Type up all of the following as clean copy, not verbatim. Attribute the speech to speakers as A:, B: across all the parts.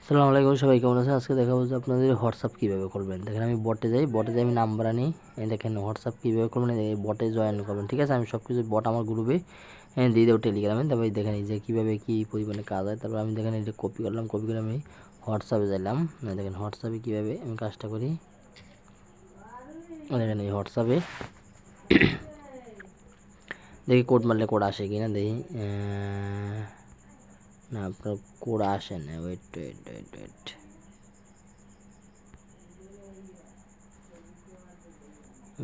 A: আসসালামু আলাইকুম, সবাই কেমন আছেন? আজকে দেখাবো যে আপনাদের হোয়াটসঅ্যাপ কীভাবে করবেন। দেখেন আমি বটে যাই, আমি নাম্বার আনি। দেখেন হোয়াটসঅ্যাপ কীভাবে করবেন, এই বটে জয়েন করবেন। ঠিক আছে, আমি সব কিছু বট আমার গ্রুপে দিয়ে দেবো টেলিগ্রামে। তারপরে দেখেন এই যে কীভাবে কী পরিমাণে কাজ হয়। তারপর আমি দেখেন এটা কপি করলাম, কপি করে আমি হোয়াটসঅ্যাপে যাইলাম। দেখেন হোয়াটসঅ্যাপে কীভাবে আমি কাজটা করি। দেখেন এই হোয়াটসঅ্যাপে দেখি কোড মারলে কোড আসে কি না দেখি। না, আপনার কোড আসে না। ওয়েট ওয়েট ওয়েট ওয়েট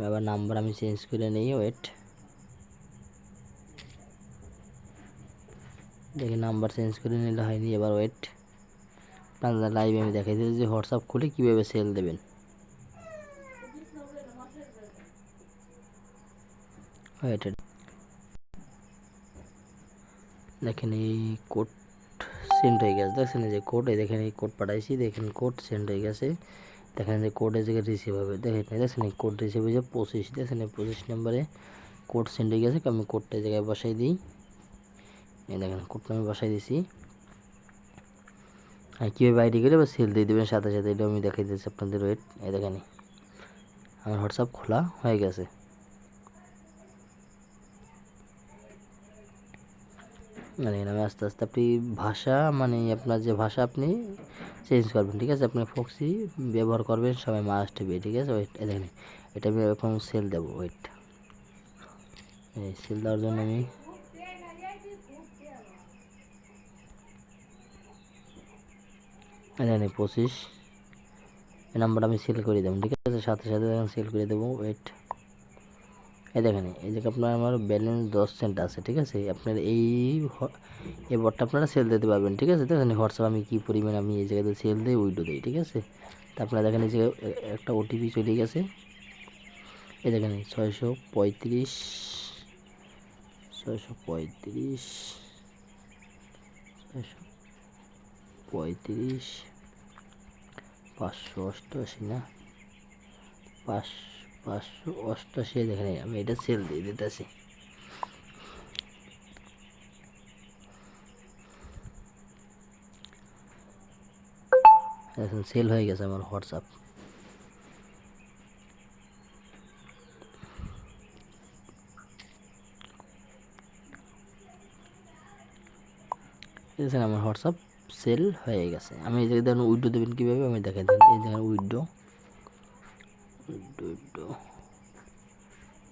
A: আবার নাম্বার আমি চেঞ্জ করে নিই। ওয়েট, দেখি নাম্বার চেঞ্জ করে নিলে হয়নি। এবার ওয়েট, আপনাদের লাইভে আমি দেখাই দিই যে হোয়াটসঅ্যাপ খুলে কীভাবে সেল দেবেন। ওয়েট, দেখেন এই কোড সেন্ড হয়ে গেছে। দেখছেন এই যে কোড, এই দেখেন এই কোড পাঠাইছি, দেখেন কোড সেন্ড হয়ে গেছে। দেখেন যে কোডের জায়গায় রিসিভ হবে। দেখেন দেখছেন এই কোড রিসিভ হয়েছে 25। দেখছেন এই 25 নম্বরে কোড সেন্ড হয়ে গেছে। আমি কোডটা জায়গায় বসাই দিই। এই দেখেন কোডটা আমি বসাই দিছি। আর কীভাবে আইডি করে বা সেল দিয়ে দেবেন সাথে সাথে, এটা আমি দেখাই দিচ্ছি আপনাদের। ওয়েট, এই দেখেন আমার হোয়াটসঅ্যাপ খোলা হয়ে গেছে। মানে আমি আস্তে আস্তে আপনি ভাষা, মানে আপনার যে ভাষা আপনি চেঞ্জ করবেন। ঠিক আছে, আপনি ফক্সি ব্যবহার করবেন সবাই মাস্ট বি। ঠিক আছে, ওয়েট, দেখেন এটা আমি এখন সেল দেবো। ওয়েট, এই সেল দেওয়ার জন্য আমি দেখেন 25 এই নাম্বারটা আমি সেল করে দেবো। ঠিক আছে, সাথে সাথে দেখেন সেল করে দেবো। ওয়েট, এই দেখেন এই যে আপনার আমার ব্যালেন্স 10 সেন্ট আছে। ঠিক আছে, আপনার এই বটটা আপনারা সেল দিতে পারবেন। ঠিক আছে, দেখেন হোয়াটসঅ্যাপ আমি কী পরিমাণ আমি এই জায়গাতে সেল দিই, উইডো দিই। ঠিক আছে, তা আপনারা দেখেন এই যে একটা ওটিপি চলে গেছে। এই দেখেন 635 635 588 না 588। দেখেন আমি এটা সেল দিয়ে দিতেছি। এখন সেল হয়ে গেছে আমার হোয়াটসঅ্যাপ। দেখেন আমার হোয়াটসঅ্যাপ সেল হয়ে গেছে। আমি এই জায়গায় দেখেন উইডো দেবেন কীভাবে আমি দেখাই দেন। এই জায়গায় উইডো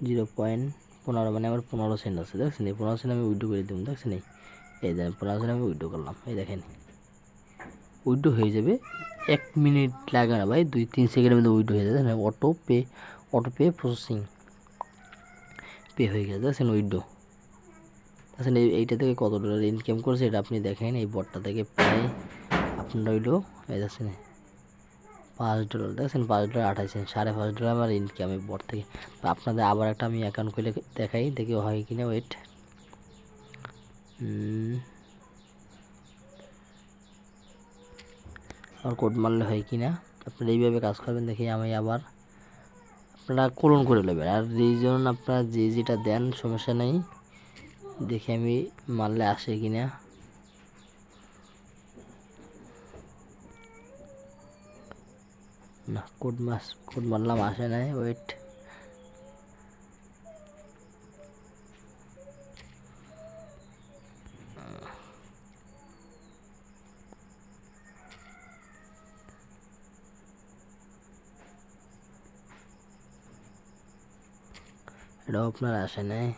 A: 0.15, মানে আমার 15 সেন্ট আছে। দেখছেন এই 15 সেন্ট আমি উইডো করে দেবো। দেখছেন এই দেখেন 15 সেন্ট আমি উইডো করলাম। এই দেখেন উইডো হয়ে যাবে, 1 মিনিট লাগে না ভাই, 2-3 সেকেন্ডের মধ্যে উইডো হয়ে যাবে। দেখেন অটো পে প্রসেসিং পে হয়ে গেছে। দেখছেন উইডো। দেখছেন এইটা থেকে কত ডলার ইনকাম করছে এটা আপনি দেখেন। এই বটটা থেকে প্রায় আপনার উইডো এই দেখছেন $5। দেখছেন $5 28 সেন্ট, $5.5 আমার ইনকাম এই বট থেকে। আপনাদের আবার একটা আমি অ্যাকাউন্ট খুলে দেখাই, দেখি হয় কিনা। ওয়েট, আর কোড মারলে হয় কিনা। আপনারা এইভাবে কাজ করবেন। দেখি আমি আবার আপনারা ক্লোন করে নেবেন। আর রিজন আপনারা যেটা দেন সমস্যা নেই। দেখি আমি মারলে আসে কিনা। না, কোড মারলাম আসে নাই। ওয়েট, এটাও আপনার আসে নাই।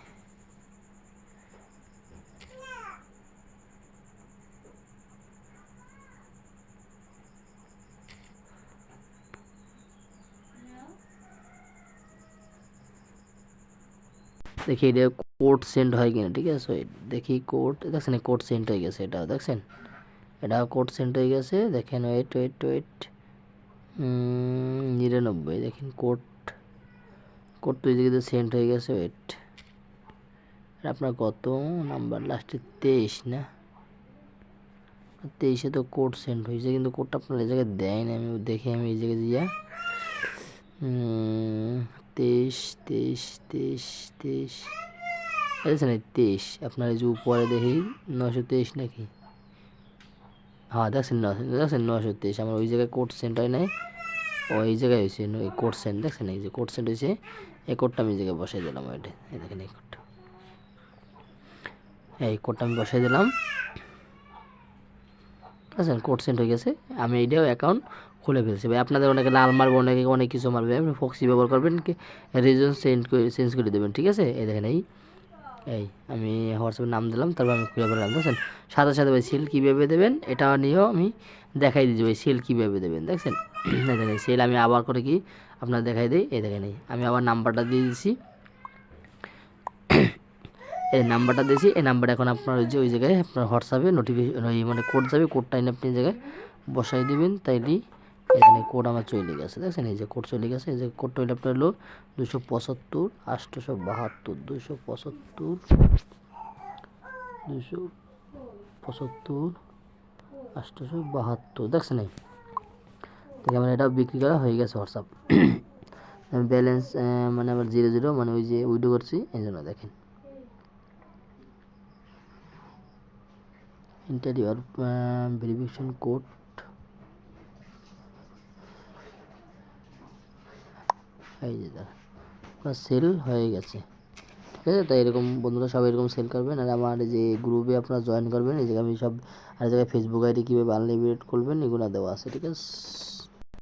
A: দেখি এটা কোড সেন্ড হয় কিনা। ঠিক আছে, দেখি কোড, দেখছেন কোড সেন্ড হয়ে গেছে। এটাও দেখছেন, এটাও কোড সেন্ড হয়ে গেছে। দেখেন ওয়েট ওয়েট ওয়েট 99। দেখেন কোড তো এই জায়গাতে সেন্ড হয়ে গেছে। ওয়েট, আপনার কত নাম্বার লাস্টে 23 না 23-এ তো কোড সেন্ড হয়েছে, কিন্তু কোডটা আপনার এই জায়গায় দেয় না। আমি দেখি, আমি এই জায়গায় দিয়া 23 23 23 23 দেখছেন 23 আপনার এই যে উপরে দেখি 923 নাকি হ্যাঁ দেখছেন 930 আমার ওই জায়গায় কোড সেন্ড হয় নাই, ওই জায়গায় হয়েছে কোড সেন্ড, দেখছেন এই যে কোড সেন্ড হয়েছে, এই কোডটা আমি এই জায়গায় বসাই দিলাম। ওইটা এই দেখেন এই কোডটা আমি বসাই দিলাম, আচ্ছা কোড সেন্ড হয়ে গেছে। আমি এইটাও অ্যাকাউন্ট খুলে ফেলছি ভাই। আপনাদের অনেকে লাল মারবে, অনেকে অনেক কিছু মারবে, আপনি ফক্সি ব্যবহার করবেন, কি রিজন চেঞ্জ করে দেবেন, ঠিক আছে। এই দেখেন এই আমি হোয়াটসঅ্যাপে নাম দিলাম, তারপর আমি খুলে ফেললাম, দেখছেন। সাথে সাথে ভাই সেল কীভাবে দেবেন এটা নিয়েও আমি দেখাই দিচ্ছি ভাই, সেল কীভাবে দেবেন, দেখছেন। এই দেখেন সেল আমি আবার করে কি আপনার দেখাই দিই, এই দেখেন আমি আবার নাম্বারটা দিয়ে দিচ্ছি, এই নাম্বারটা দিয়েছি। এই নাম্বারটা এখন আপনার ওই জায়গায় আপনার হোয়াটসঅ্যাপে নোটিফিকেশন মানে কোড যাবে, কোডটা এনে আপনি এই জায়গায় বসাই দেবেন, তাইলেই এখানে কোড আমার চলে গেছে, দেখছেন এই যে কোড চলে গেছে। এই যে কোডটা হইলে আপনার হলো 275 872 275 872, দেখছেন এই দেখে আমার এটা বিক্রি করা হয়ে গেছে হোয়াটসঅ্যাপ। ব্যালেন্স মানে আমার 00 মানে ওই যে উইড্রো করছি, এই জন্য দেখেন এন্টার ইউর ভেরিফিকেশন কোড, এই যে আপনার সেল হয়ে গেছে, ঠিক আছে। তাই এরকম বন্ধুরা সবাই এরকম সেল করবেন। আর আমার যে গ্রুপে আপনারা জয়েন করবেন, এই জায়গায় আমি সব, আর জায়গায় ফেসবুক আইডি কীভাবে আনলিমিটেড করবেন এগুলো দেওয়া আছে, ঠিক আছে।